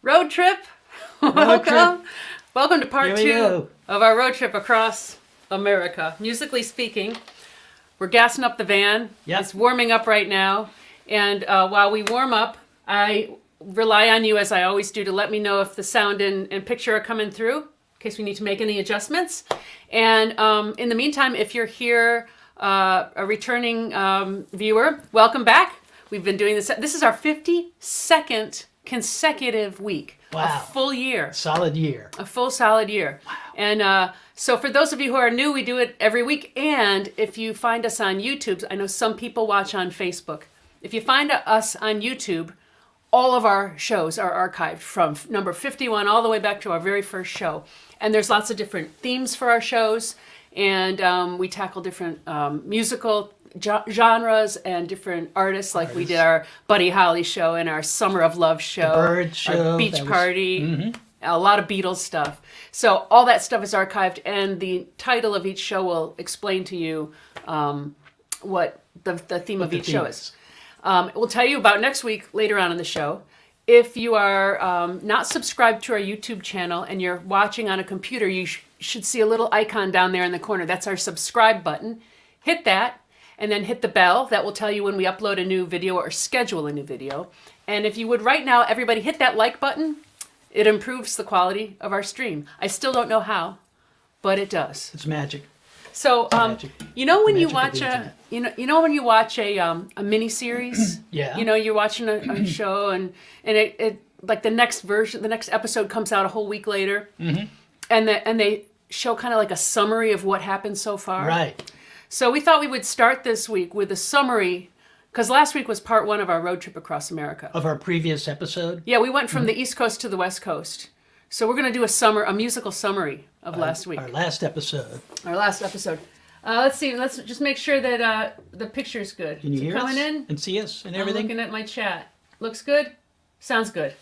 Road trip. Welcome to part 2 of our road trip across America. Musically speaking, we're gassing up the van. Yep. It's warming up right now. And while we warm up, I rely on you, as I always do, to let me know if the sound and picture are coming through, in case we need to make any adjustments. And in the meantime, if you're here, a returning viewer, welcome back. We've been doing this. This is our 52nd consecutive week. Wow. A full year. Solid year. A full solid year. Wow. And so for those of you who are new, we do it every week. And if you find us on YouTube, I know some people watch on Facebook. If you find us on YouTube, all of our shows are archived from number 51 all the way back to our very first show. And there's lots of different themes for our shows. And we tackle different musical genres and different artists, like we did our Buddy Holly show and our Summer of Love show, the Bird show, our Beach Party, a lot of Beatles stuff. So all that stuff is archived, and the title of each show will explain to you what the theme of each show is. We'll tell you about next week later on in the show. If you are not subscribed to our YouTube channel and you're watching on a computer, you should see a little icon down there in the corner. That's our subscribe button. Hit that. And then hit the bell. That will tell you when we upload a new video or schedule a new video. And if you would right now, everybody hit that like button. It improves the quality of our stream. I still don't know how, but it does. It's magic. So, Magic. you know when you Magic of watch the a internet. you know when you watch a mini series. Yeah. You know, you're watching a show and it like the next episode comes out a whole week later, and they show kind of like a summary of what happened so far. Right. So we thought we would start this week with a summary, because last week was part 1 of our road trip across America. Of our previous episode. Yeah, we went from the East Coast to the West Coast. So we're going to do a musical summary of last week. Our last episode. Let's see. Let's just make sure that the picture's good. Can you hear coming us in and see us and everything? I'm looking at my chat. Looks good? Sounds good.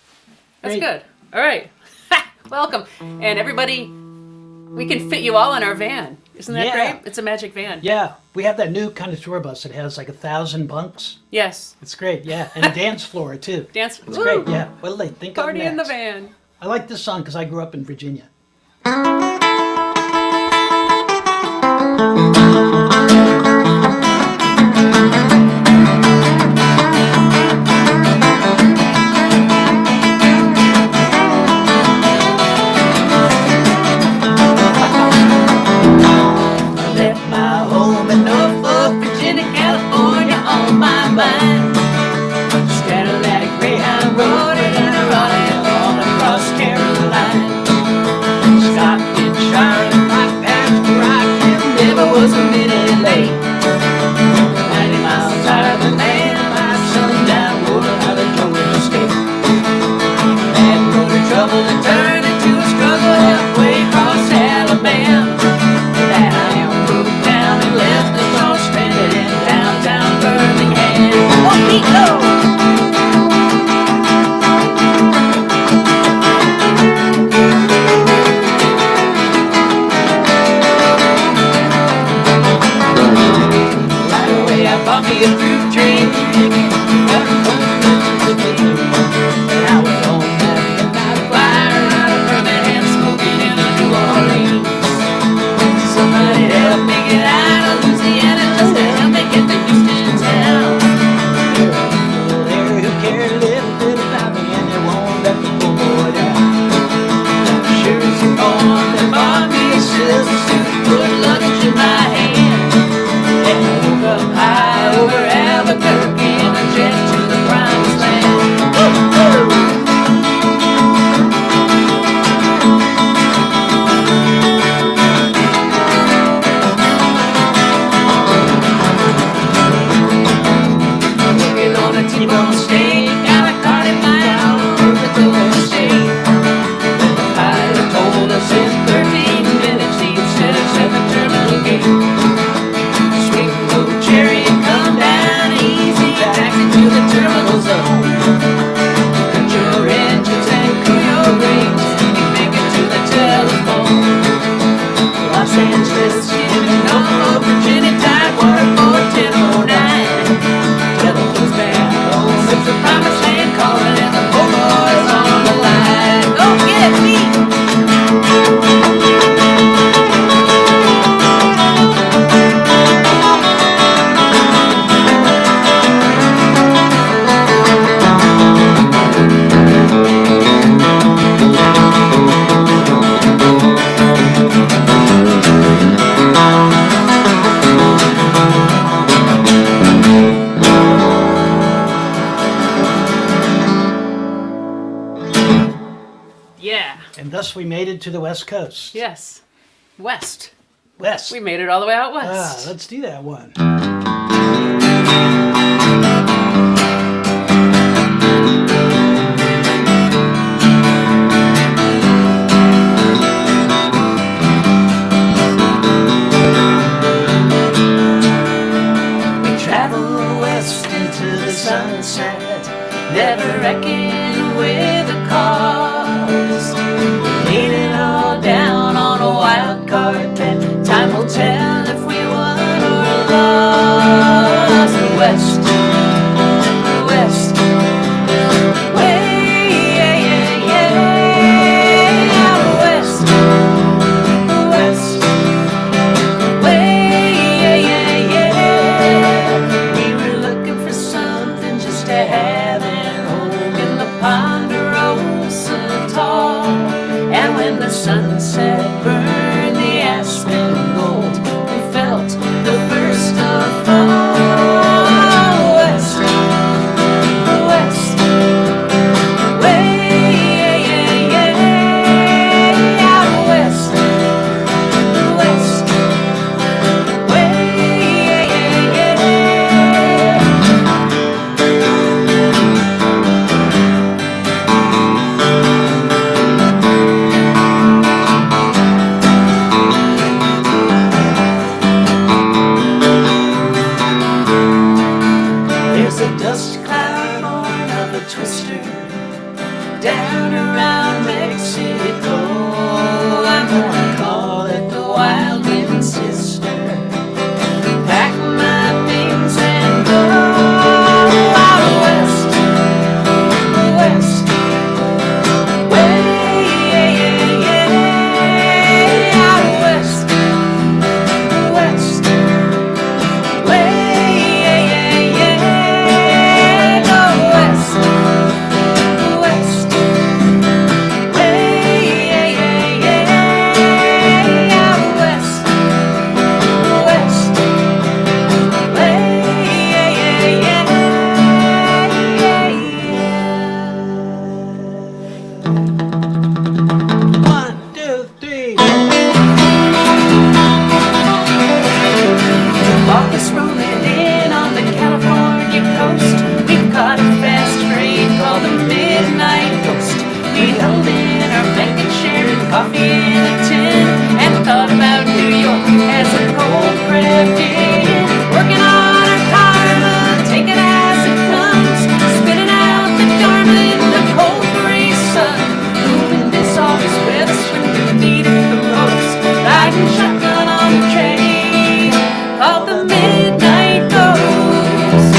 That's Great. good. All right. Welcome. And everybody, we can fit you all in our van. Isn't that great? It's a magic van. Yeah. We have that new kind of tour bus that has like 1,000 bunks. Yes. It's great, yeah. And a dance floor, too. It's great, yeah. What'll they think Party of next? in the van. I like this song because I grew up in Virginia. Was And thus we made it to the West Coast. Yes. West. West. We made it all the way out west. Let's do that one. We travel west into the sunset, never reckon with the cars. Laid it all down on a wild carpet. Time will tell if we won or lost. The West, the West, way, yeah, yeah, out west, the West, way, yeah, yeah. We were looking for something just to have at home in the Ponderosa tall. And when the sunset burned the aspen gold, we felt the first of fall. West, west, way, yeah, yeah, out west, west, way, yeah, yeah. There's a dust cloud born of a twister down around Mexico. I'm gonna call it the wild wind sister. Pack my things and go out west, west, way, yeah, yeah, out west, west, way, yeah, yeah, go west, west, way, yeah, yeah, out west, west, way, yeah, yeah. 1, 2, 3. August rolling in on the California coast. We caught a fast freight called the Midnight Ghost. We held in our blanket, sharing coffee in a tin, and thought about New York as a cold crab did. Working on our karma, take it as it comes, spitting out the dharma in the cold gray sun. Moving this August weather when we need it the most. Riding shotgun on the train called the Midnight Ghost.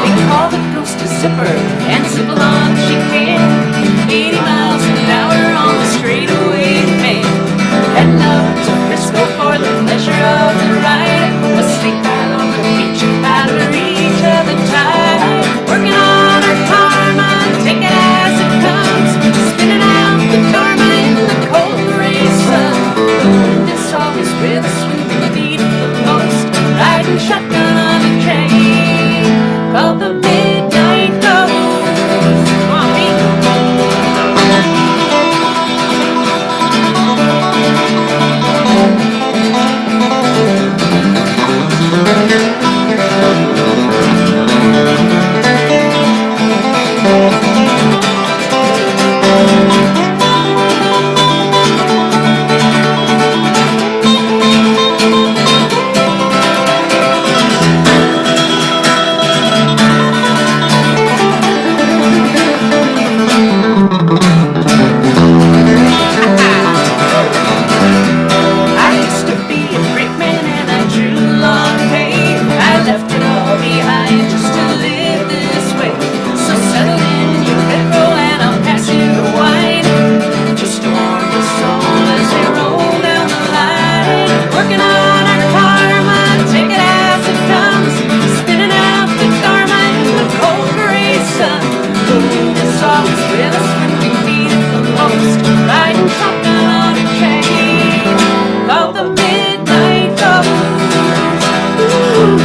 They call the ghost a zipper and zip along she can. 80 miles an hour on the straightaway man. Heading up to Frisco for the pleasure of the ride. Asleep out on the beach, out of reach of the tide. Working on our karma, take it as it comes, spinning out the dharma in the cold gray sun. This always with us when we need it the most. Riding shotgun on a train called the Midnight Ghost. Come on, Pete. I used to be a brakeman and I drew long pay. I left it all behind just to live this way. So settle in your bedroll and I'll pass you the wine, just to warm your soul as they roll down the line. Working on our karma, take it as it comes, spinning out the dharma in the cold gray sun. It's always with us when we need it the most. Riding shotgun on a train called the Midnight Ghost. Ooh,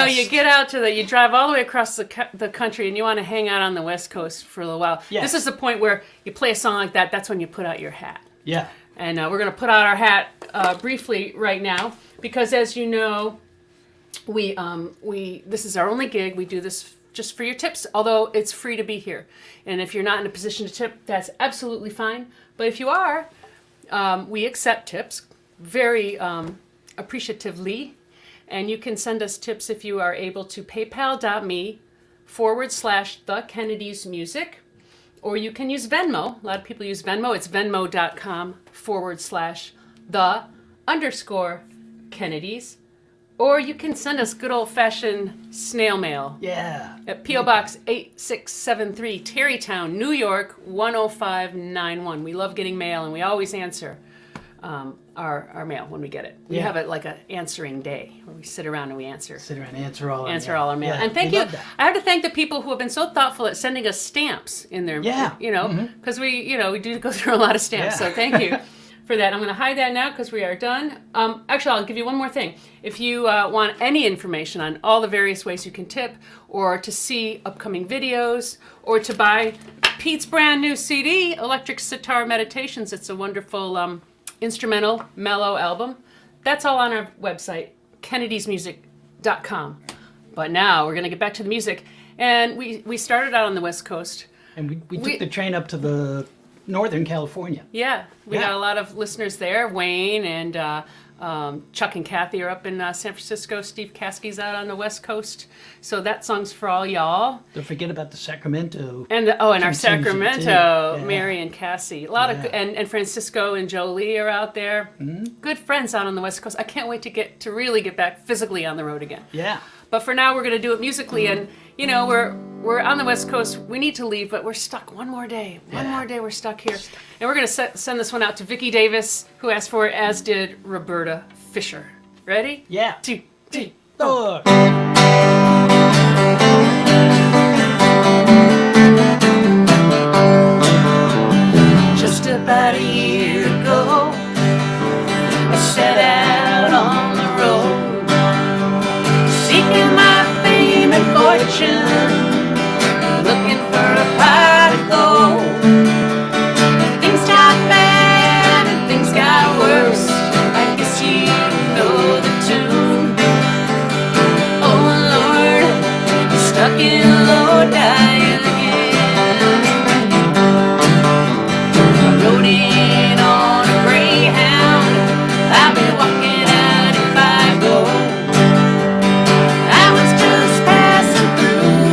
you get out to you drive all the way across the country and you want to hang out on the West Coast for a little while. Yes. This is the point where you play a song like that. That's when you put out your hat. Yeah. And we're going to put out our hat briefly right now because, as you know, we this is our only gig. We do this just for your tips, although it's free to be here. And if you're not in a position to tip, that's absolutely fine. But if you are, we accept tips very appreciatively. And you can send us tips if you are able to paypal.me/TheKennedysMusic. Or you can use Venmo. A lot of people use Venmo. It's venmo.com/the_Kennedys. Or you can send us good old-fashioned snail mail. Yeah. At P.O. Box 8673, Tarrytown, New York, 10591. We love getting mail, and we always answer our mail when we get it. We have it like an answering day where we sit around and we answer. Sit around and answer all our mail. Yeah, and thank you. I have to thank the people who have been so thoughtful at sending us stamps in their, because we do go through a lot of stamps. Yeah. So thank you for that. I'm going to hide that now because we are done. Actually, I'll give you one more thing. If you want any information on all the various ways you can tip, or to see upcoming videos, or to buy Pete's brand new CD, Electric Sitar Meditations, it's a wonderful instrumental, mellow album. That's all on our website, kennedysmusic.com. But now we're going to get back to the music. And we started out on the West Coast. And we took the train up to the Northern California. Yeah, we got a lot of listeners there. Wayne and Chuck and Kathy are up in San Francisco. Steve Caskey's out on the West Coast. So that song's for all y'all. Don't forget about the Sacramento. And our Sacramento, yeah. Mary and Cassie. A lot of and Francisco and Jolie are out there. Mm-hmm. Good friends out on the West Coast. I can't wait to really get back physically on the road again. Yeah. But for now, we're going to do it musically, and we're on the West Coast. We need to leave, but we're stuck one more day. One more day, we're stuck here, and we're going to send this one out to Vicki Davis, who asked for it, as did Roberta Fisher. Ready? Yeah. 2, 3, 4. Just about a year ago, I set out on the road, seeking my fame and fortune, looking for a pot of gold. Things got bad and things got worse. I guess you know the tune. Oh Lord, stuck in low dying again. I rode in on a Greyhound. I'll be walking out if I go. I was just passing through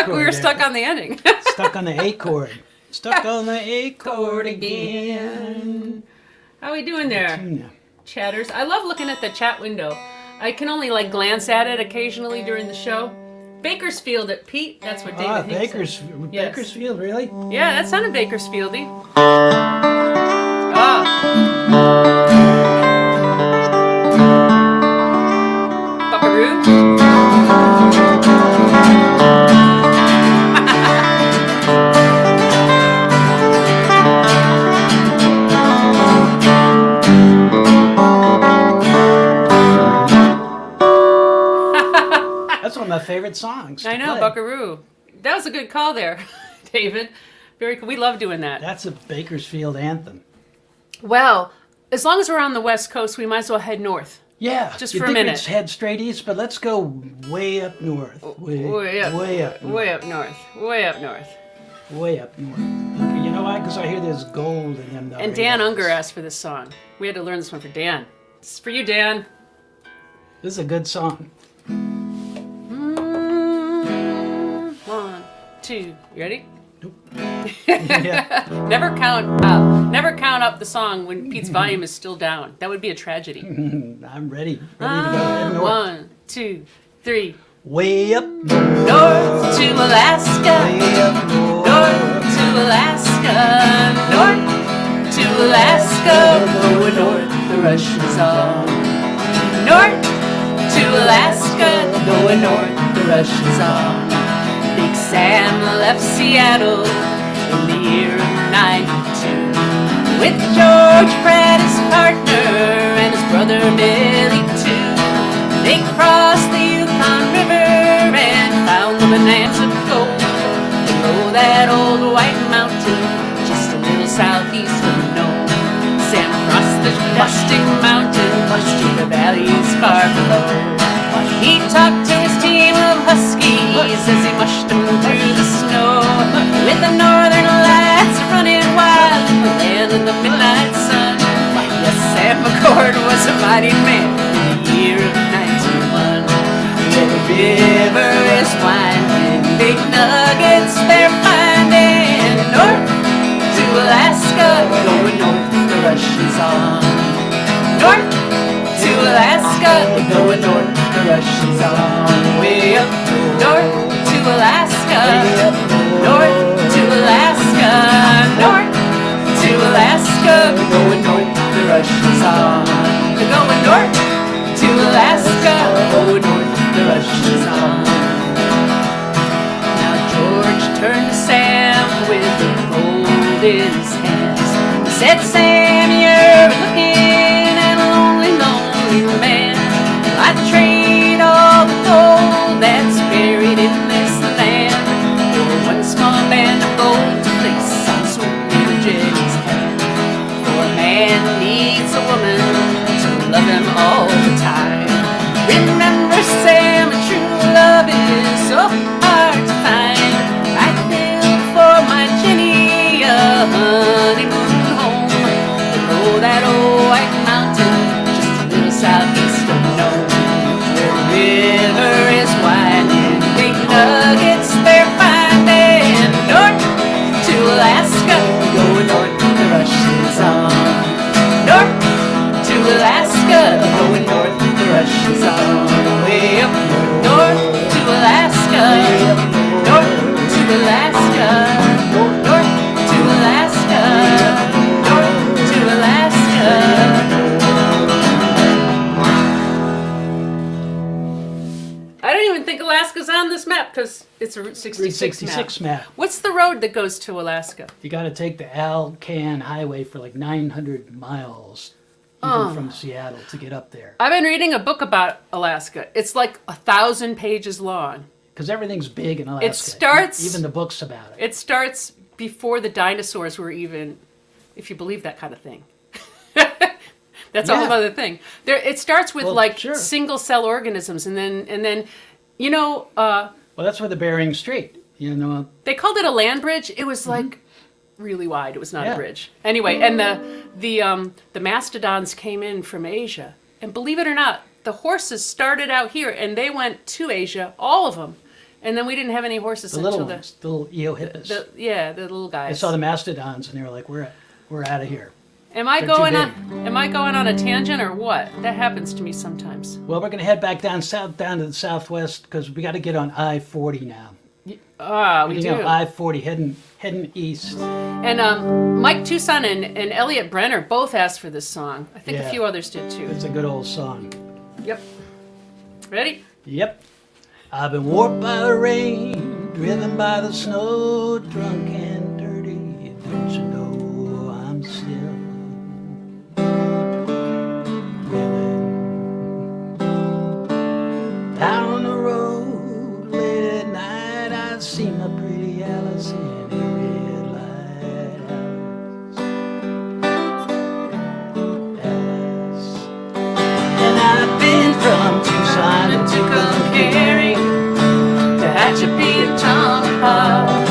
chord. We were stuck on the ending. Stuck on the A chord. Stuck on the A chord again. How we doing there, Tuna. chatters? I love looking at the chat window. I can only like glance at it occasionally during the show. Bakersfield at Pete. That's what David Hinks said. Yes. Bakersfield, really? Yeah, that sounded Bakersfieldy. Ah. Buckaroo. That's one of my favorite songs. I know, play. Buckaroo. That was a good call there, David. Very cool. We love doing that. That's a Bakersfield anthem. Well, as long as we're on the West Coast, we might as well head north. Yeah, Just you'd for a think minute. we'd head straight east, but let's go way up north. Way up. Way up north. Way up north. Way up north. Way up north. You know why? Because I hear there's gold in them. And Dan Unger asked for this song. We had to learn this one for Dan. This is for you, Dan. This is a good song. 1, 2. You ready? Nope. Yeah. Never count up the song when Pete's volume is still down. That would be a tragedy. I'm ready. Ready to go head north. 1, 2, 3. Way up north. North to Alaska. Way up north. North to Alaska. North to Alaska. Going north, the rush is on. North to Alaska. Going north, the rush is on. Big Sam left Seattle in the year of '92 with George Pratt, his partner, and his brother Billy too. They crossed the Yukon River and found the bonanza gold below that old white mountain, just a little southeast of Nome. Sam crossed the dusty mountain to the valleys far below. He talked to his team of huskies as he mushed them through the snow, with the northern lights running wild in the land of the midnight sun. Yes, Sam McCord was a mighty man in the year of '91. The river is winding, big nuggets they're finding. North to Alaska, going north, the rush is on. North to Alaska, going north, the rush is on. Way up north to Alaska, north to Alaska, north to Alaska, going north, the rush is on. Going north to Alaska, going north, the rush is on. Now George turned to Sam with the gold in his hands. He said, Sam, you're looking at a lonely, lonely man. I'd trade all the gold that's buried in this land for one small band of gold to place on sweet little Jenny's hand. For a man needs a woman to love him all the time. Remember, Sam, a true love is so hard to find. I'd build for my Jenny a honeymoon home below that old white mountain, just a little southeast of Nome. The river is winding, big nuggets they're finding. North to Alaska, going north, the rush is on. North to Alaska, going north, the rush is on. Way up north to Alaska, north to Alaska, north to Alaska, north to Alaska. I don't even think Alaska's on this map because it's a Route 66 map. What's the road that goes to Alaska? You got to take the Alcan Highway for like 900 miles, even from Seattle, to get up there. I've been reading a book about Alaska. It's like 1,000 pages long. Because everything's big in Alaska. It starts... Even the books about it. It starts before the dinosaurs were even, if you believe that kind of thing. That's a whole other thing. It starts with single cell organisms, and then, you know. Well, that's where the Bering Strait. You know. They called it a land bridge. It was like really wide. It was not a bridge. Anyway, and the mastodons came in from Asia, and believe it or not, the horses started out here, and they went to Asia, all of them, And then we didn't have any horses The until little ones, the little Eohippus. the little guys. I saw the mastodons, and they were like, "We're out of here." Am I They're going too on? Am I going on a tangent or what? That happens to me sometimes. Well, we're gonna head back down to the southwest because we got to get on I-40 now. We do. I-40 heading east. And Mike Tucson and Elliot Brenner both asked for this song. I think a Yeah. few others did too. It's a good old song. Yep. Ready? Yep. I've been warped by the rain, driven by the snow, drunk and dirty. Don't you know I'm still willing? Down the road, late at night, I see my pretty Alice in a red lighthouse. Alice. And I've been from Tucson to Tucumcari, to Hatchapee and Tomahawk,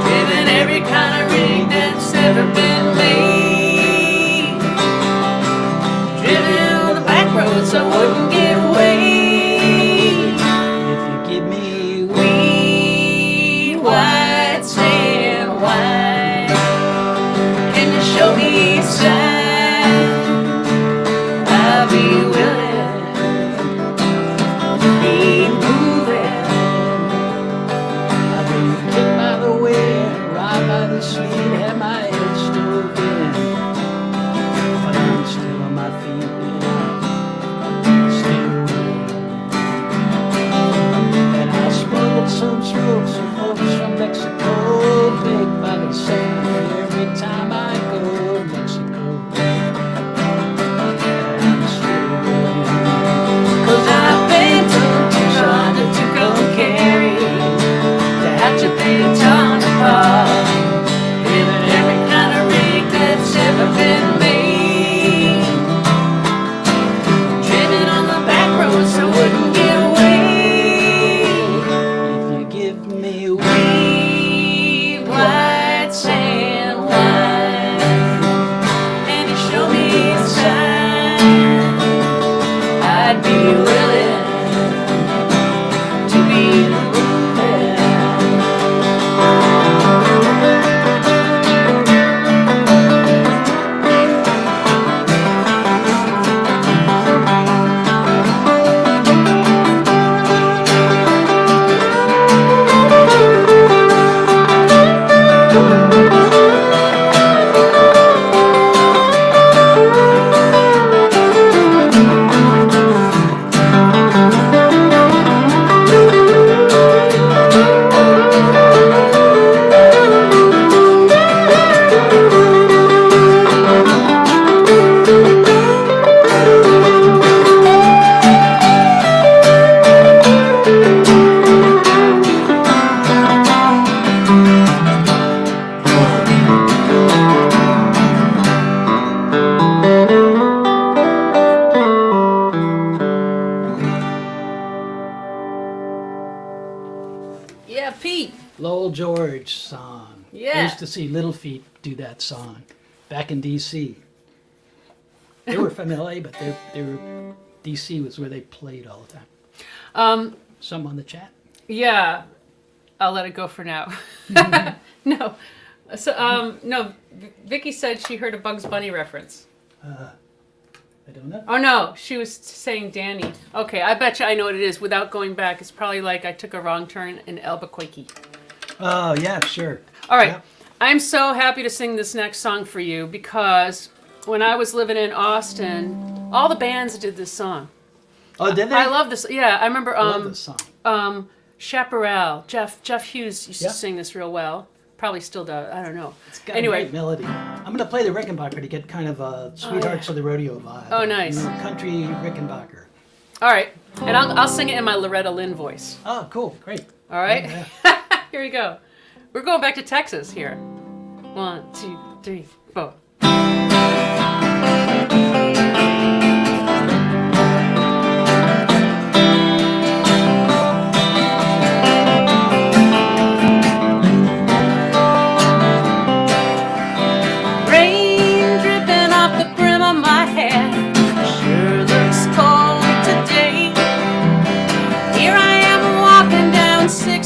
driven every kind of rig that's ever been made, driven on the back roads so I wouldn't get away. If you give me weed, white sand wine, can you show me a sign? I'll be willing to be moving. I've been kicked by the wind, right by the sleet, had my head stove in, but I'm still on my feet and I'm still willing. And I smuggled some smokes and folks from Mexico, baked by the sand every time I go to Mexico. I'm still willing. 'Cause I've been to Tucson to Tucumcari, to Hatchapee and Tomahawk, driven every kind of rig that's ever been made, driven on the back roads so I wouldn't get away. If you give me weed, white sand wine, and you show me a sign, I'd be willing to be moving. Yeah, Pete. Lowell George song. Yeah. I used to see Little Feat do that song back in D.C. They were from L.A., but they were D.C. was where they played all the time. Some on the chat. Yeah, I'll let it go for now. No, so no. Vicky said she heard a Bugs Bunny reference. I don't know. Oh no, she was saying Danny. Okay, I bet you I know what it is. Without going back, it's probably like I took a wrong turn in Albuquerque. Oh, yeah, sure. All right, Yeah. I'm so happy to sing this next song for you because when I was living in Austin, all the bands did this song. Oh, did they? I love this. Yeah, I remember. I love this song. Chaparral, Jeff Hughes used Yeah. to sing this real well. Probably still does. I don't know. It's got a Anyway, great melody. I'm going to play the Rickenbacker to get kind of a Sweethearts of the Rodeo vibe. Oh, nice. You know, country Rickenbacker. all right, and I'll sing it in my Loretta Lynn voice. Oh, cool. Great. All right, Yeah. here we go. We're going back to Texas here. 1, 2, 3, 4. Rain dripping off the brim of my hat. Sure looks cold today. Here I am walking down 6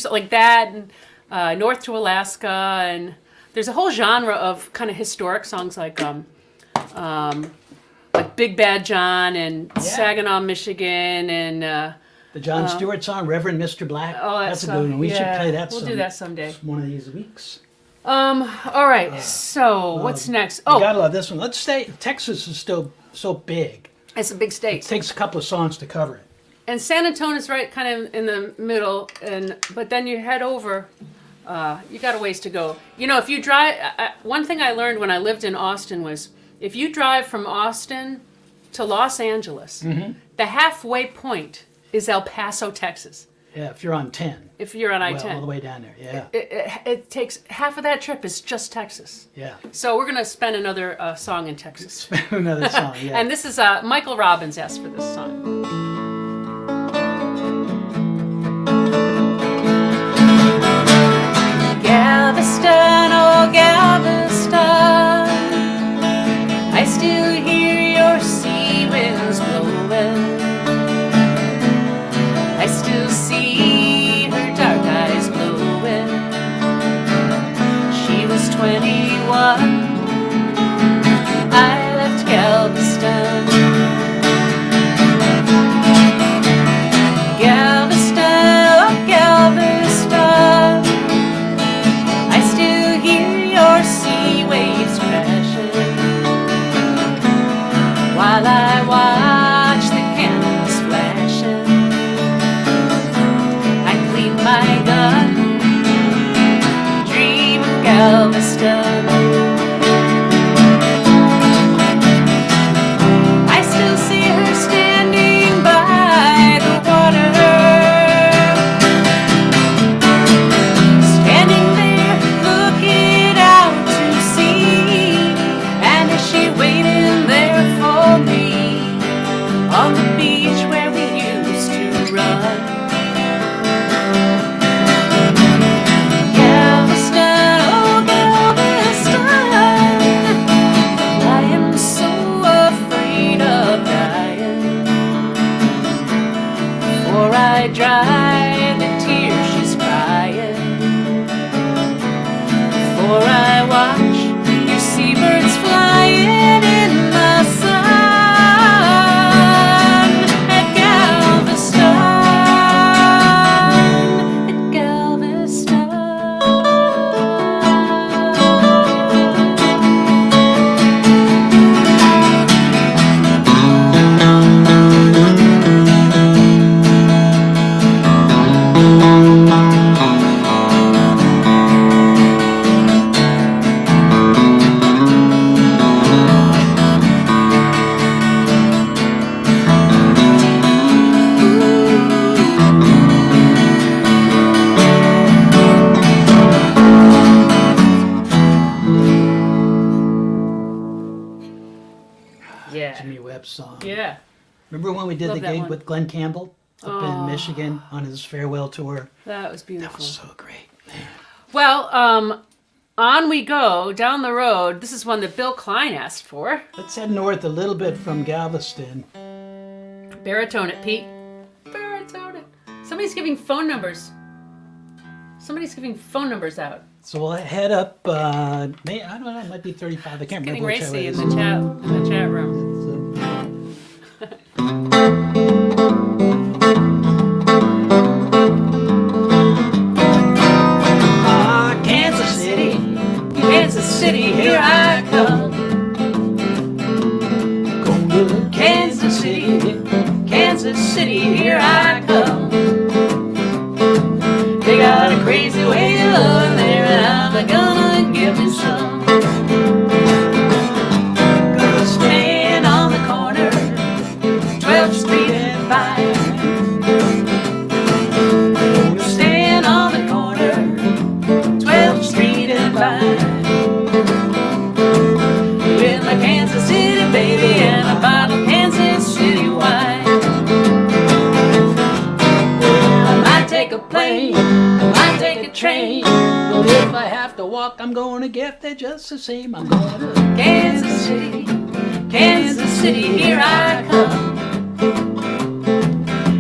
country, like that, and North to Alaska, and there's a whole genre of kind of historic songs like Big Bad John and Saginaw, Michigan, and the John Stewart song, Reverend Mr. Black. Oh, that's a good one. We should play that. We'll do that someday. One of these weeks. All right. So what's next? Oh, you gotta love this one. Let's stay. Texas is still so big. It's a big state. It takes a couple of songs to cover it. And San Antonio's right kind of in the middle, but then you head over. You got a ways to go. If you drive, one thing I learned when I lived in Austin was if you drive from Austin to Los Angeles, the halfway point is El Paso, Texas. Yeah, if you're on 10. If you're on I-10. All the way down there, yeah. It takes half of that trip is just Texas. Yeah. So we're going to spend another song in Texas. Spend another song, yeah. And this is Michael Robbins asked for this song. Galveston, oh Galveston, I still hear your sea winds blowing. I still see her dark eyes glowing. She was 21. I left Galveston. Galveston, oh Galveston, I still hear your sea waves crashing while I watch the cannons flashing. I clean my gun, dream of Galveston. I still see her standing by the water, standing there looking out to sea. And is she waiting there for me on the beach where we used to run? Galveston, oh Galveston, I am so afraid of dying. Before I dry the tears she's crying, before I watch your seabirds flying in the sun at Galveston, at Galveston. Yeah. Jimmy Webb's song. Yeah. Remember when we did Love the that gig one. with Glenn Campbell up in Michigan on his farewell tour? That was beautiful. That was so great. Man. Well, on we go down the road. This is one that Bill Klein asked for. Let's head north a little bit from Galveston. Baritone it, Pete. Baritone it. Somebody's giving phone numbers. Somebody's giving phone numbers out. So we'll head up, I don't know, it might be 35. I can't Getting remember which racy it in is. the chat room. Kansas City, Kansas City, here I come. Kansas City, Kansas City, here I come. They got a crazy way of loving there, and I'm gonna give me some. Gonna stand on the corner, 12th Street and Vine. Gonna stand on the corner, 12th Street and Vine. With my Kansas City baby and a bottle of Kansas City wine. I might take a plane, I might take a train, But if I have to walk, I'm going to get there just the same. I'm going to Kansas City, Kansas City, here I come.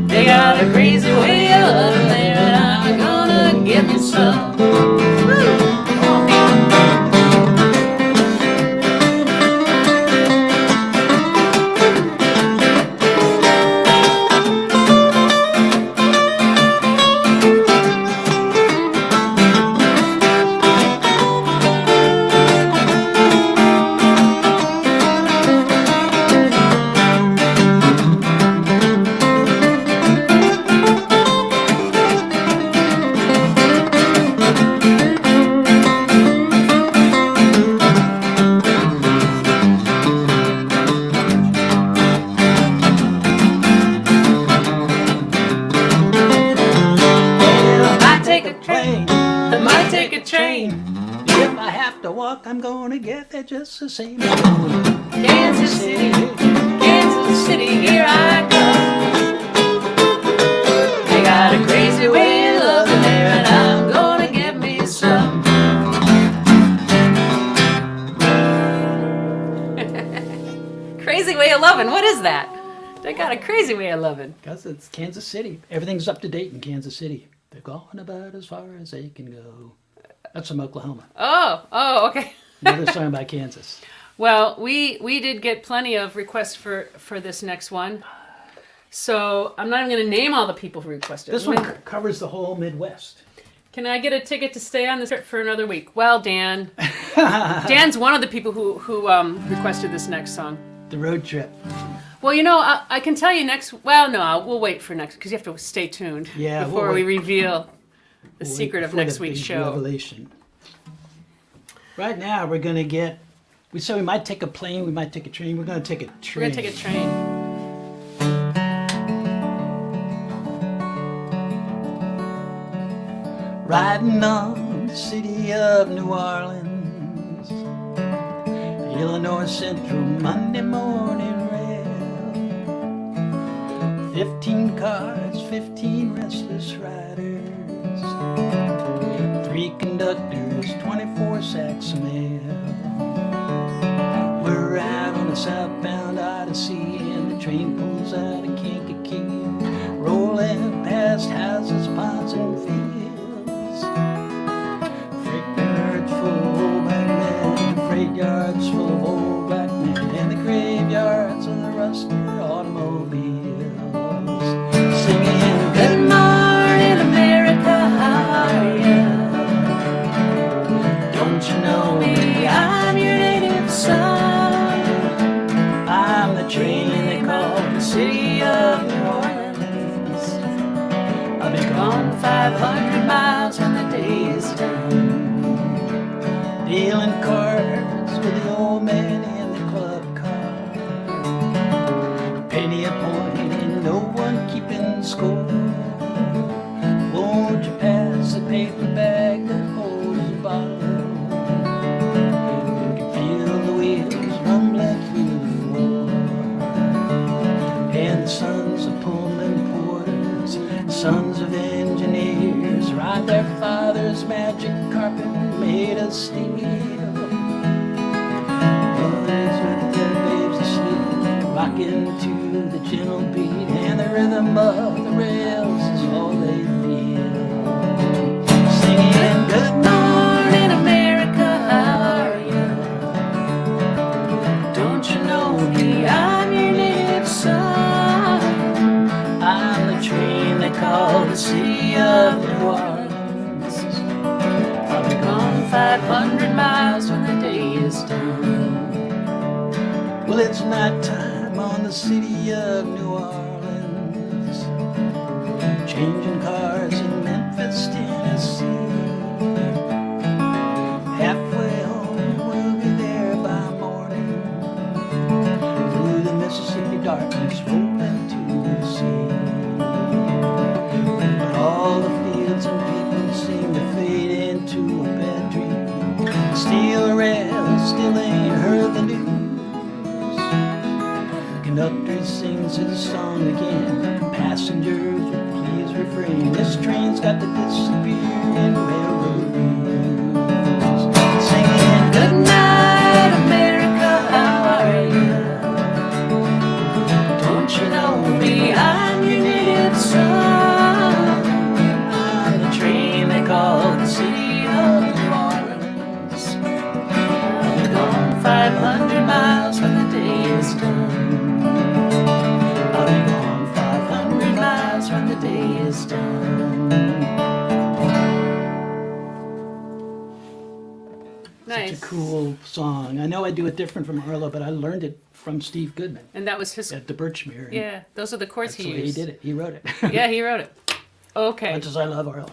They got a crazy way of loving there, and I'm gonna give me some. Woo! Come on, people. I might take a train. If I have to walk, I'm gonna get there just the same. Kansas City, Kansas City, here I come. They got a crazy way of loving there, and I'm gonna get me some. Crazy way of loving. What is that? They got a crazy way of loving. Because it's Kansas City. Everything's up to date in Kansas City. They're going about as far as they can go. That's from Oklahoma. Oh, okay. Another song by Kansas. Well, we did get plenty of requests for this next one. So I'm not even going to name all the people who requested. This one covers the whole Midwest. Can I get a ticket to stay on this trip for another week? Well, Dan. Dan's one of the people who requested this next song. The road trip. Well, you know, I can tell you next. Well, no, we'll wait for next because you have to stay tuned before we reveal the secret of next week's show. Revelation. Right now, we're gonna get. We said we might take a plane, we might take a train. We're gonna take a train. We're gonna take a train. Riding on the city of New Orleans, Illinois Central Monday morning rail. 15 cars, 15 restless riders, 3 conductors, 24 sacks of mail. We're out on a southbound Odyssey, and the train pulls out of Kankakee, rolling past houses, ponds, and fields. Freight yards full of old black men, freight yards full of old black men, and the graveyards of the rusted automobiles. Singing, Good morning, America, how are ya? Don't you know me? I'm your native son. I'm the train they call The city of New Orleans. I'll be gone 500 miles when the day is done. dealing cards with the old man in the club car. Penny a point and no one keeping score. Won't you pass the paper bag that holds the bottle? You can feel the wheels rumbling through the floor. And the sons of Pullman porters, sons of engineers, ride their father's magic carpet made of steel. Boys with their babes asleep, rocking to the gentle beat, and the rhythm of the rails is all they feel. Singing, good Morning, America, how are ya? Don't you know me? I'm your native son. I'm the train they call the city of New Orleans. I'll be gone 500 miles when the day is done. Well, it's night time on the city of New Orleans, changing cars in Memphis, Tennessee. Halfway home, we'll be there by morning, through the Mississippi darkness, rolling to the sea. But all the fields and people seem to fade into a bad dream. Steel rails still ain't heard the news. Conductor sings his song again. Passengers, please refrain. This train's got to disappear in railroad wheels. Singing, Good night, America, how are ya? Don't you know me? I'm your native son. I'm the train they call Nice. Such a cool song. I know I do it different from Arlo, but I learned it from Steve Goodman And that was his. at the Birchmere. and Yeah, those are the chords That's he the way he used. did it. He wrote it. Yeah, he wrote it. Okay. Much as I love Arlo.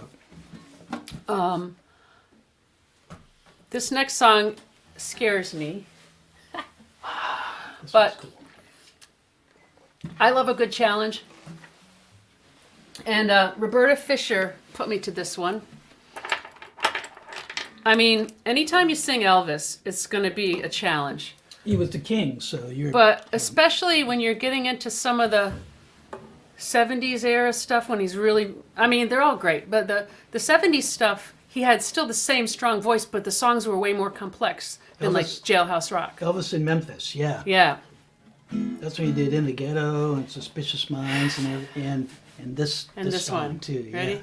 This next song scares me. This But- one's cool. I love a good challenge. And Roberta Fisher put me to this one. I mean, anytime you sing Elvis, it's going to be a challenge. He was the king, so you're. But especially when you're getting into some of the 70s era stuff when he's really, I mean, they're all great, but the 70s stuff, he had still the same strong voice, but the songs were way more complex than like Elvis- Jailhouse Rock. Elvis in Memphis, yeah. Yeah. That's what he did in the Ghetto and Suspicious Minds and this And this song one. too. Ready? Yeah.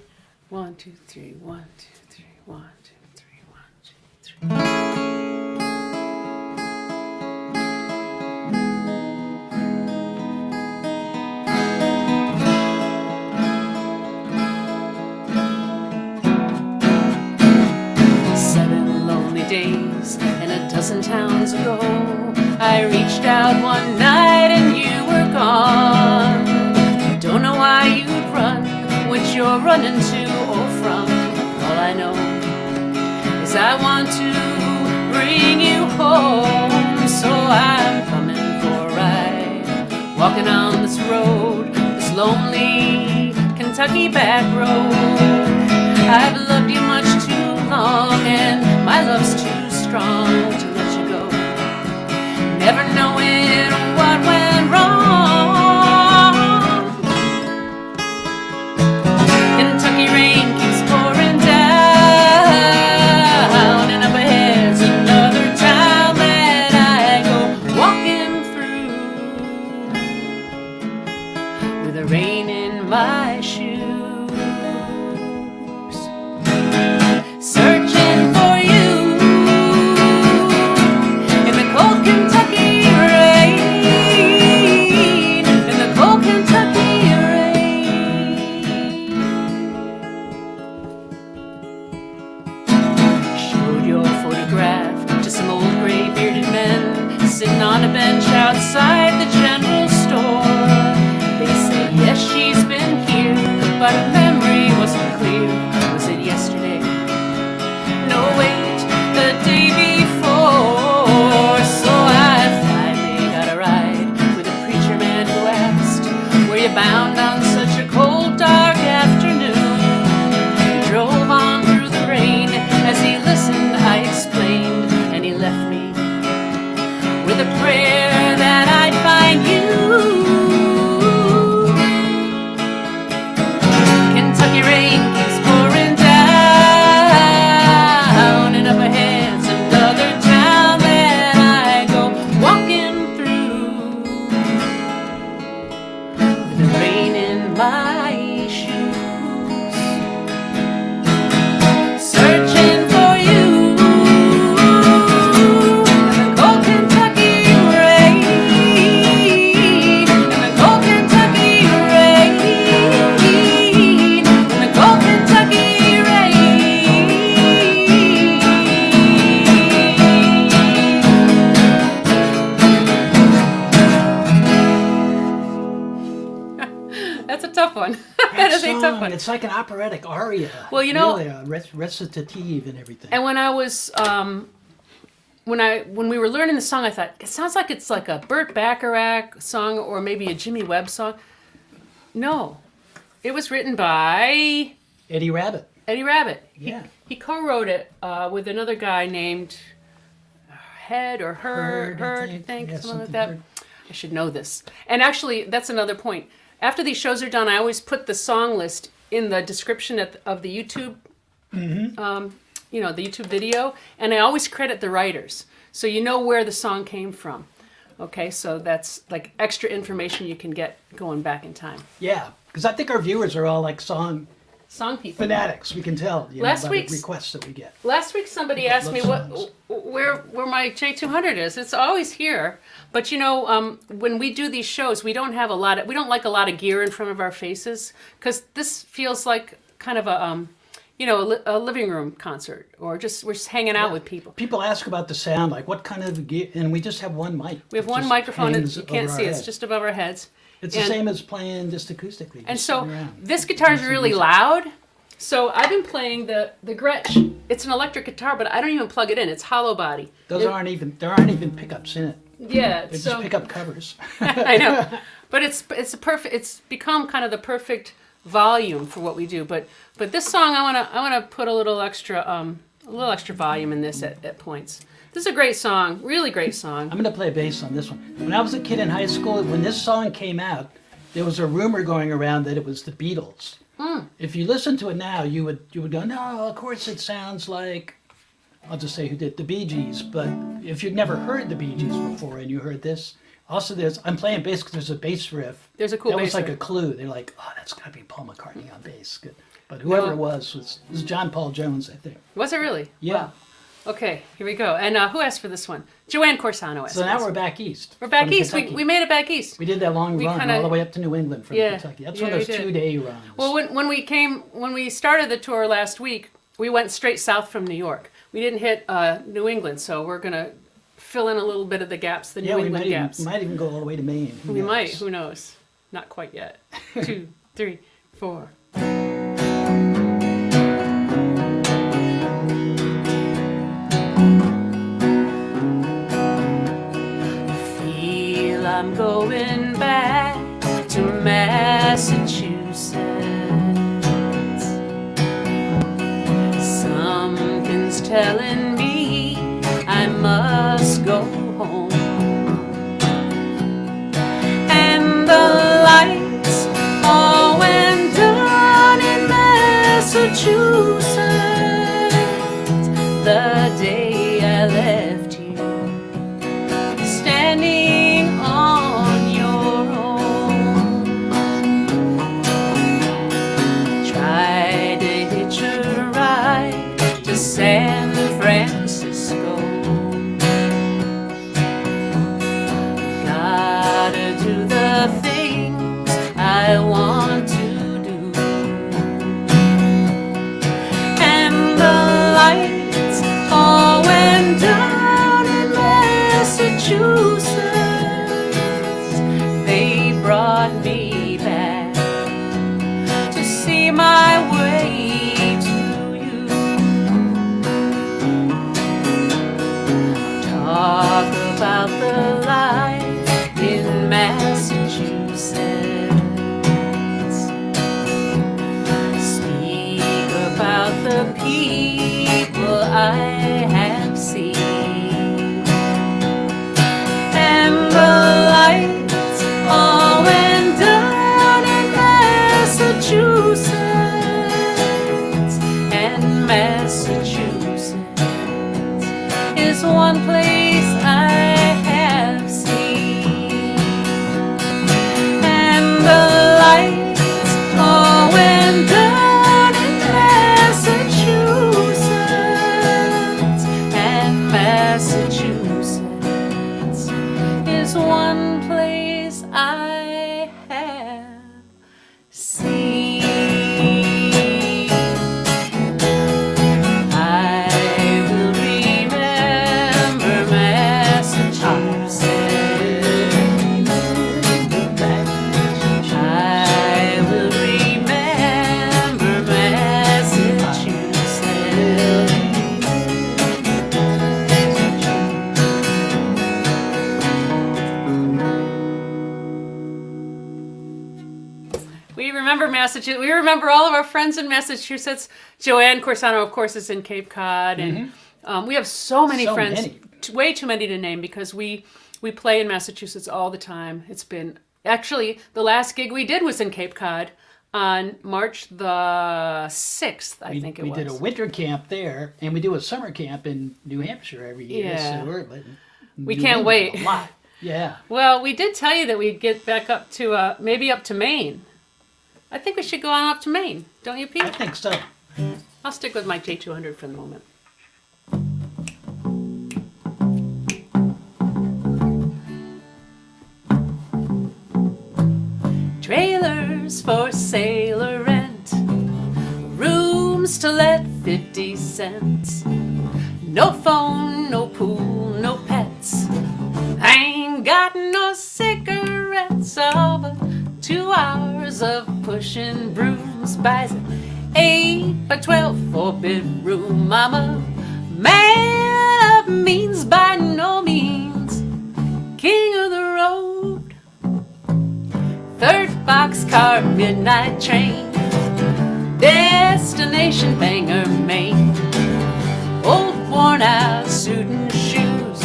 1, 2, 3, 1, 2, 3, 1, 2, 3, 1, 2, 3. Seven lonely days and a dozen towns ago, I reached out one night and you were gone. Don't know why you'd run, which you're running to or from. All I know is I want to bring you home. So I'm coming for a ride, walking on this road, this lonely Kentucky back road. I've loved you much too long, and my love's too strong to let you go. Never knowing what went wrong. Kentucky rain keeps pouring down, and up ahead's another town that I go walking through with the rain in my shoes. Searching for you in the cold Kentucky rain, in the cold Kentucky rain. Showed your photograph to some old gray-bearded men sitting on a bench outside the general store. They said, yes, she's been here, but her memory wasn't clear. Was it yesterday? No, wait, the day before. So I finally got a ride with a preacher man who asked, were you bound on such a cold, dark afternoon? He drove on through the rain. As he listened, I explained, and he left me with a prayer that I'd find you. Kentucky rain keeps pouring down, and up ahead's another town that I go walking through with the rain in my shoes. Searching for you in the cold Kentucky rain, in the cold Kentucky rain, in the cold Kentucky rain. That's a tough one. That is a tough one. It's like an operatic aria. Well, you know- really, a recitative and everything. And when I was when we were learning the song, I thought it sounds like it's like a Burt Bacharach song or maybe a Jimmy Webb song. No, it was written by Eddie Rabbit. Eddie Rabbit. Yeah. He co-wrote it with another guy named Head or Herd, I think, Yeah, something like something that. Herd. I should know this. And actually, that's another point. After these shows are done, I always put the song list in the description of the YouTube, the YouTube video, and I always credit the writers, so you know where the song came from. Okay, so that's like extra information you can get going back in time. Yeah, because I think our viewers are all like song Song people. fanatics. We can tell Last by week's- the requests that we get. Last week somebody asked me Love where my J200 is. It's always here, but when we do these shows, we don't like a lot of gear in front of our faces because this feels like kind of a a living room concert, or we're just hanging out with people. People ask about the sound, like what kind of gear, and we just have one mic. We have that one just microphone, and hangs you can't over see our it's head. just above our heads. It's the same as playing just acoustically. And just so sitting around. this guitar is really loud. So I've been playing the Gretsch. It's an electric guitar, but I don't even plug it in. It's hollow body. There aren't even pickups in it. Yeah, They're so just pickup covers. I know, but it's become kind of the perfect volume for what we do. But this song, I wanna put a little extra volume in this at points. This is a great song, really great song. I'm going to play bass on this one. When I was a kid in high school, when this song came out, there was a rumor going around that it was the Beatles. If you listen to it now, you would go, no, of course it sounds like, I'll just say who did, the Bee Gees. But if you'd never heard the Bee Gees before and you heard this, also I'm playing bass because there's a bass riff. There's a cool bass That was like riff. a clue. They're like, oh, that's got to be Paul McCartney on bass. Good. But whoever it was John Paul Jones, I think. Was it really? Yeah. Wow. Okay, here we go. And who asked for this one? Joanne Corsano asked So for now this. we're back east. We're back from east. Kentucky. We made it back east. We did that long run kinda- all the way up to New England from Kentucky. That's one of we those did. 2-day runs. Well, when we started the tour last week, we went straight south from New York. We didn't hit New England, so we're gonna fill in a little bit of the gaps, the New England gaps. We might even go all the way to Maine. Who We knows? might. Who knows? Not quite yet. 2, 3, 4. Feel I'm going back to Massachusetts. Something's telling me I must go home. And the lights all went down in Massachusetts the day I left you, standing on your own. Tried to hitch a ride to San Francisco. Gotta do the things I want to do. And the lights all went down in Massachusetts. They brought me back to see my way to you. Talk about the life in Massachusetts. Speak about the people I have seen. And the lights all went down in Massachusetts. And Massachusetts is one place I have seen. And the lights all went down in Massachusetts. And Massachusetts is one place I have seen. I will remember Massachusetts. I will remember Massachusetts. We remember Massachusetts. We remember all of our friends in Massachusetts. Joanne Corsano, of course, is in Cape Cod, and we have so many So friends. many. Way too many to name because we play in Massachusetts all the time. It's been actually the last gig we did was in Cape Cod on March the 6th. I think it was. We did a winter camp there, and we do a summer camp in New Hampshire every year. Yeah. So we're We New can't England wait. A lot. Yeah. Well, we did tell you that we'd get back up to maybe up to Maine. I think we should go on up to Maine, don't you, I Pete? think so. I'll stick with my J200 for the moment. Trailers for sale or rent, rooms to let 50 cents. No phone, no pool, no pets. I ain't got no cigarettes, all but 2 hours of pushing brooms. Buys an 8 by 12 4-bedroom. I'm a man of means, by no means king of the road. 3rd boxcar, midnight train, destination Bangor, Maine. Old worn out suit and shoes.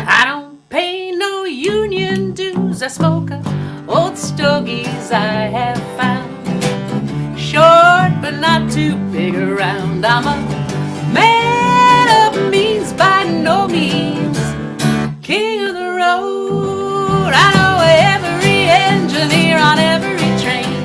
I don't pay no union dues. I smoke up old stogies I have found. Short but not too big around. I'm a man of means, by no means king of the road. I know every engineer on every train,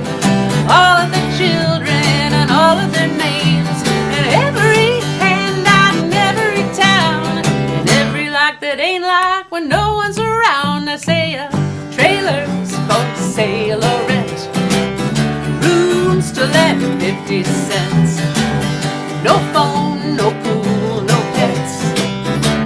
all of the children and all of their names, and every handout in every town, and every lock that ain't locked when no one's around. I say trailers for sale or rent, rooms to let 50 cents. No phone, no pool, no pets.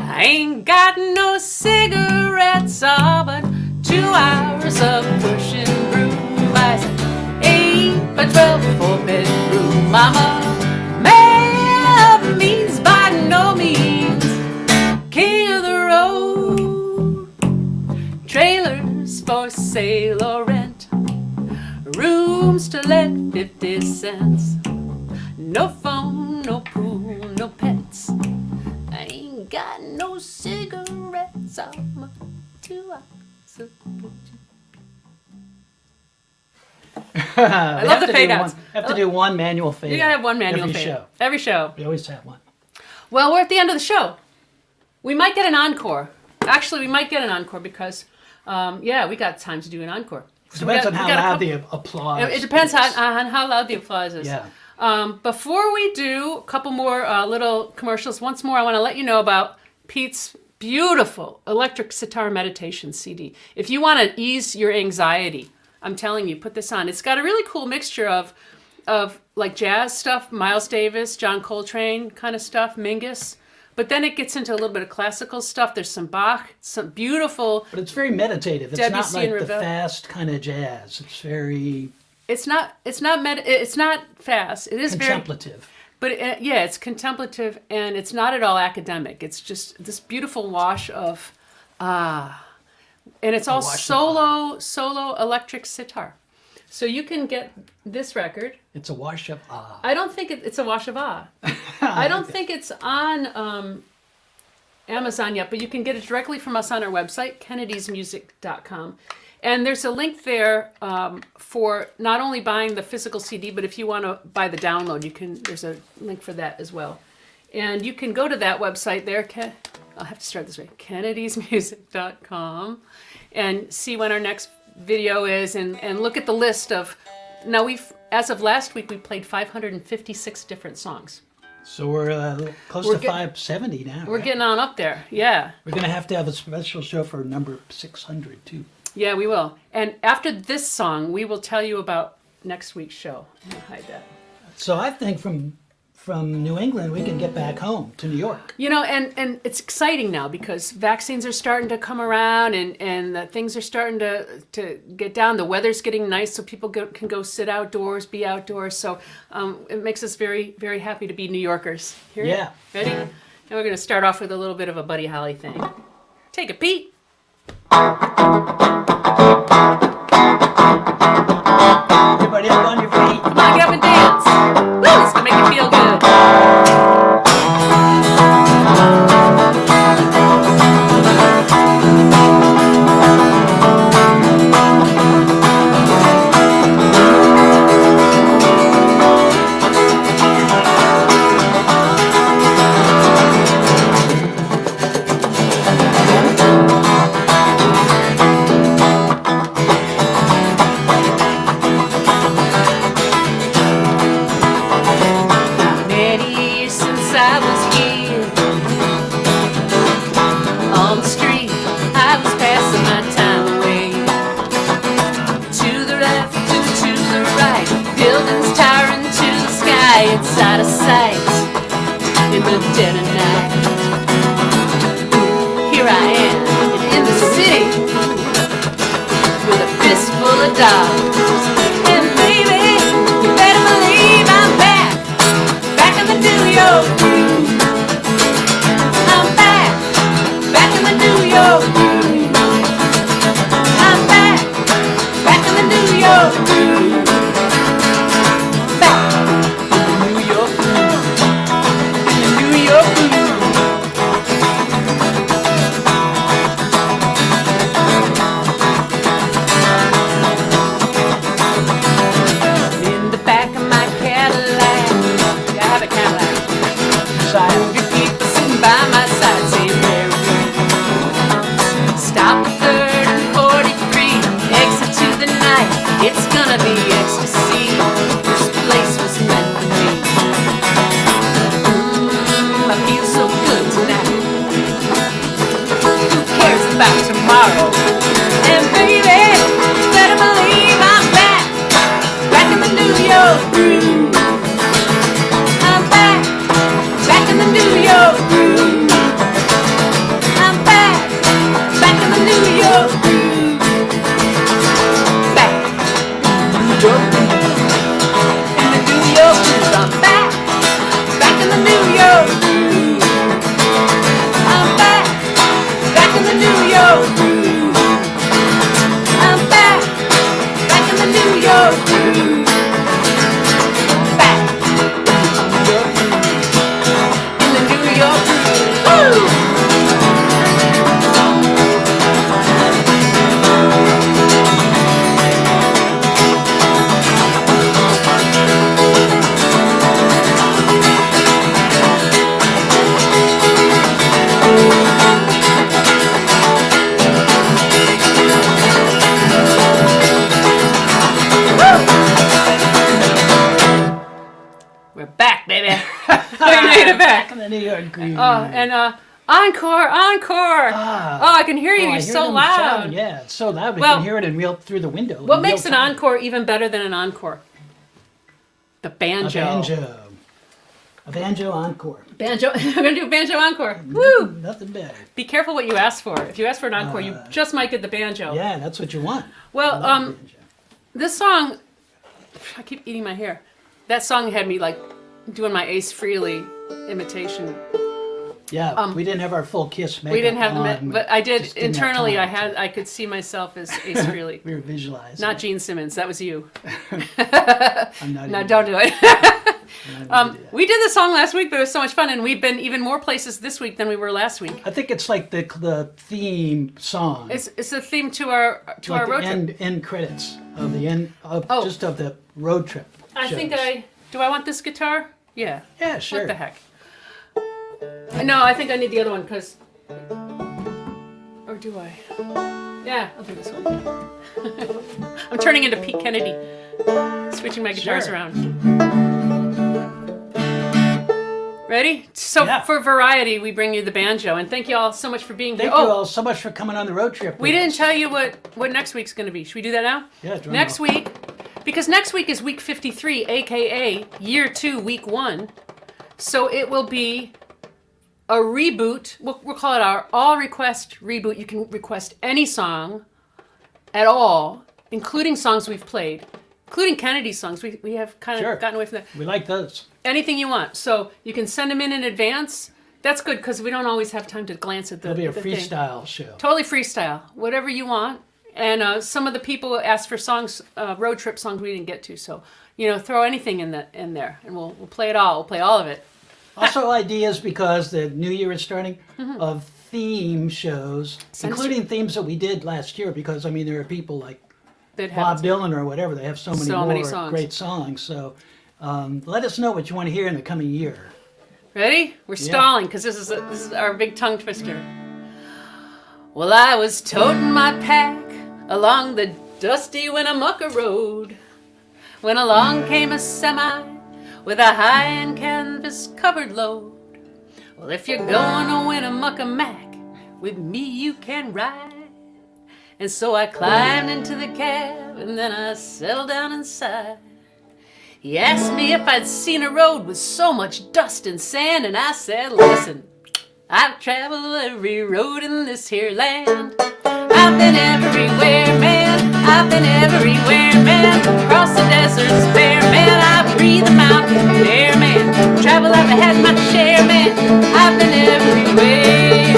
I ain't got no cigarettes, all but 2 hours of pushing broom. Buys an 8 by 12 4-bedroom. I'm a man of means, by no means king of the road. Trailers for sale or rent, rooms to let 50 cents. No phone, no pool, no pets. I ain't got no cigarettes, I'm a 2 hours of pushing. I love the fade outs. Have to do one manual fade. You gotta have one manual every fade show. out. Every show. We always have one. Well, we're at the end of the show. We might get an encore. Actually, we might get an encore because, we got time to do an encore. So Depends on how loud the applause. It depends on how loud the applause is. Yeah. Before we do a couple more little commercials, once more I want to let you know about Pete's beautiful electric sitar meditation CD. If you want to ease your anxiety, I'm telling you, put this on. It's got a really cool mixture of like jazz stuff, Miles Davis, John Coltrane kind of stuff, Mingus. But then it gets into a little bit of classical stuff. There's some Bach, some beautiful. But it's very meditative. It's Debussy not like and the Ravel. fast kind of jazz. It's very It's not fast. It is contemplative. But it's contemplative, and it's not at all academic. It's just this beautiful wash of and it's all solo electric sitar. So you can get this record. It's a wash of I don't think it's a wash of I don't think it's on Amazon yet, but you can get it directly from us on our website, kennedysmusic.com. And there's a link there for not only buying the physical CD, but if you want to buy the download, there's a link for that as well. And you can go to that website there. I'll have to start this way, kennedysmusic.com, and see when our next video is, and look at the list of. Now as of last week, we played 556 different songs. So we're close to 570 now. We're right? getting on up there, yeah. We're going to have a special show for number 600 too. Yeah, we will. And after this song, we will tell you about next week's show. I'm gonna hide that. So I think from New England, we can get back home to New York. You know, and it's exciting now because vaccines are starting to come around, and things are starting to get down. The weather's getting nice, so people can go sit outdoors, be outdoors. So it makes us very, very happy to be New Yorkers. Here, Yeah. ready? And we're going to start off with a little bit of a Buddy Holly thing. Take it, Pete. Everybody up on your feet. Come on, get up and dance. Woo, it's going to make you feel good. here I am in the city with a fistful of dollars. And baby, you better believe I'm back in the New York groove. I'm back in the New York groove. I'm back in the New York groove. Back in the New York groove. In the New York groove. In the back of my Cadillac, I have a Cadillac. Side. Your people sitting by my side saying there we go. Stop at 3rd and 43, exit to the night. It's gonna be ecstasy. This place was meant for me. I feel so good tonight. Who cares about tomorrow? And baby, you better believe I'm back in the New York groove. I'm back in the New York groove. I'm back in the New York groove. Back in the New York groove. In the New York groove. I'm back in the New York groove. I'm back in the New York groove. I'm back in the New York groove. Back in the New York groove. Woo! We're back, baby. We made it back. Back in the New York groove. And encore. Ah. I can hear you. Oh, I You're hear so them loud. shouting. Yeah, it's so loud we Well, can hear it through the window. What in makes real an time. encore even better than an encore? The banjo. A banjo. A banjo encore. Banjo. I'm gonna do a banjo encore. Woo! Nothing better. Be careful what you ask for. If you ask for an encore, you just might get the banjo. Yeah, that's what you want. Well, I love the banjo. this song, I keep eating my hair. That song had me like doing my Ace Frehley imitation. Yeah, we didn't have our full Kiss makeup We didn't have on, the, but I did just didn't have internally. time I could see myself as Ace Frehley, We were visualizing. not Gene Simmons. That was you. I'm not No, even- don't do it. I'm not gonna do that. We did the song last week, but it was so much fun, and we've been even more places this week than we were last week. I think it's like the theme song. It's the theme to our like road the trip. end credits of the end of Oh. just of the road trip. I think shows. do. I want this guitar? Yeah. Yeah, sure. What the heck? No, I think I need the other one because. Or do I? Yeah, I'll do this one. I'm turning into Pete Kennedy, switching my guitars Sure. around. Ready? So Yeah. for variety, we bring you the banjo, and thank you all so much for being here. Thank you all so much for coming on the road trip. We with didn't us. tell you what next week's going to be. Should we do that now? Yeah, drum Next roll. week, because next week is week 53, aka year 2, week 1. So it will be a reboot. We'll call it our all request reboot. You can request any song at all, including songs we've played, including Kennedy's songs. We have kind of Sure. gotten away from that. We like those. Anything you want. So you can send them in advance. That's good because we don't always have time to glance at the, It'll be a the thing. freestyle show. Totally freestyle, whatever you want. And some of the people asked for songs, road trip songs we didn't get to. So throw anything in there, and we'll play it all. We'll play all of it. Also ideas because the new year is starting of theme shows, Send us including themes that we did last year. Because I mean, there are people like That Bob happens. Dylan or whatever. They have so many So more many songs. great songs. So let us know what you want to hear in the coming year. Ready? We're stalling because this is our big tongue twister. Well, I was toting my pack along the dusty Winnemucca road when along came a semi with a high-end canvas-covered load. Well, if you're going to Winnemucca Mac, with me you can ride. And so I climbed into the cab and then I settled down inside. He asked me if I'd seen a road with so much dust and sand, and I said, listen, I've traveled every road in this here land. I've been everywhere, man. I've been everywhere, man. Across the deserts bare, man. I breathe the mountain air, man. Travel, I've had my share, man. I've been everywhere.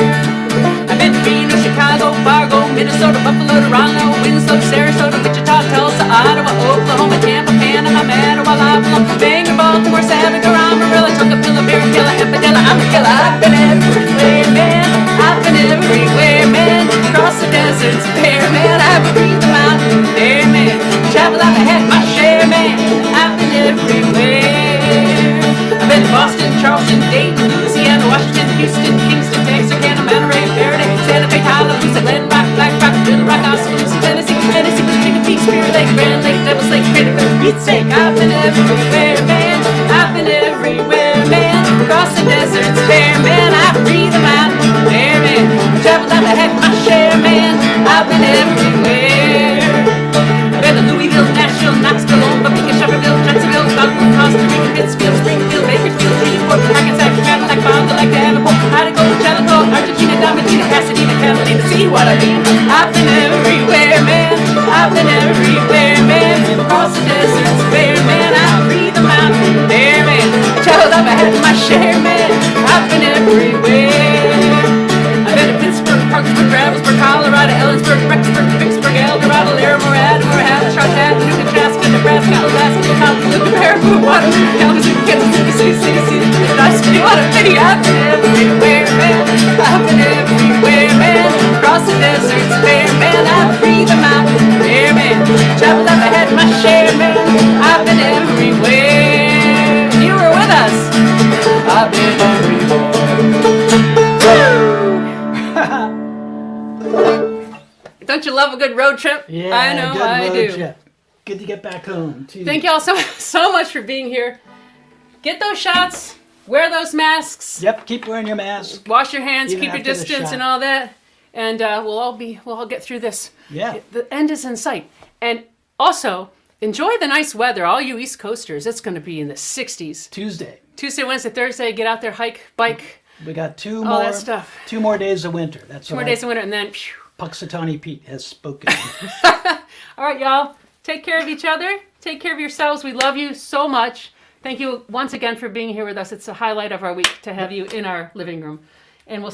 I've been to Reno, Chicago, Fargo, Minnesota, Buffalo, Toronto, Winslow, Sarasota, Wichita, Tulsa, Ottawa, Oklahoma, Tampa, Panama, Mattawa, Lava, Bangor, Baltimore, Savage, Amarillo, Tucapilla, Barranquilla, Empadilla, I'm a killer. I've been everywhere, man. I've been everywhere, man. Across the deserts bare, man. I breathe the mountain air, man. Travel, I've had my share, man. I've been everywhere. I've been to Boston, Charleston, Dayton, Louisiana, Washington, Houston, Kingston, Texarkana, Monterey, Faraday, Santa Fe, Tallahassee, Glen Rock, Black Rock, Little Rock, Oskaloosa, Tennessee, Chicken Peak, Spirit Lake, Grand Lake, Devil's Lake, Crater, for Pete's sake. I've been everywhere, man. I've been everywhere, man. Across the deserts bare, man. I breathe the mountain air, man. Traveled, I've had my share, man. I've been everywhere. I've been to Louisville, Nashville, Knoxville, Omaha, Shelbyville, Jacksonville, Dublin, Costa Rica, Pittsfield, Springfield, Bakersfield, Shreveport, Hackensack, Cadillac, Fond du Lac, Davenport, Idaho, Jellicoe, Argentina, Diamantina, Pasadena, Catalina. See what I mean? I've been everywhere, man. I've been everywhere, man. Across the deserts bare, man. I breathe the mountain air, man. Traveled, I've had my share, man. I've been everywhere. I've been to Pittsburgh, Parkersburg, Ravensburg, Colorado, Ellensburg, Rexburg, Vicksburg, Eldorado, Larimore, Attleboro, Alabama, Chattanooga, Nebraska, Nebraska, Alaska, Honolulu, Caribou, Waterloo, Kalamazoo, Kansas City, City, what a pity. I've been everywhere, man. I've been everywhere, man. Across the deserts bare, man. I breathe the mountain air, man. Traveled, I've had my share, man. I've been everywhere. You were with us. I've been everywhere. Don't you love a good road trip? Yeah, I know good I road do. trip. Good to get back home, too. Thank y'all so much for being here. Get those shots. Wear those masks. Yep, keep wearing your mask. Wash your hands. Even Keep your after the distance shot. and all that. And we'll all get through this. Yeah. The end is in sight. And also, enjoy the nice weather. All you East Coasters, it's going to be in the 60s. Tuesday. Tuesday, Wednesday, Thursday, get out there, hike, bike, We got all that stuff. 2 more days of winter. That's 2 more days of winter, and then... Phew. Puxatawny Pete has spoken. All right, y'all. Take care of each other. Take care of yourselves. We love you so much. Thank you once again for being here with us. It's a highlight of our week to have you in our living room. And we'll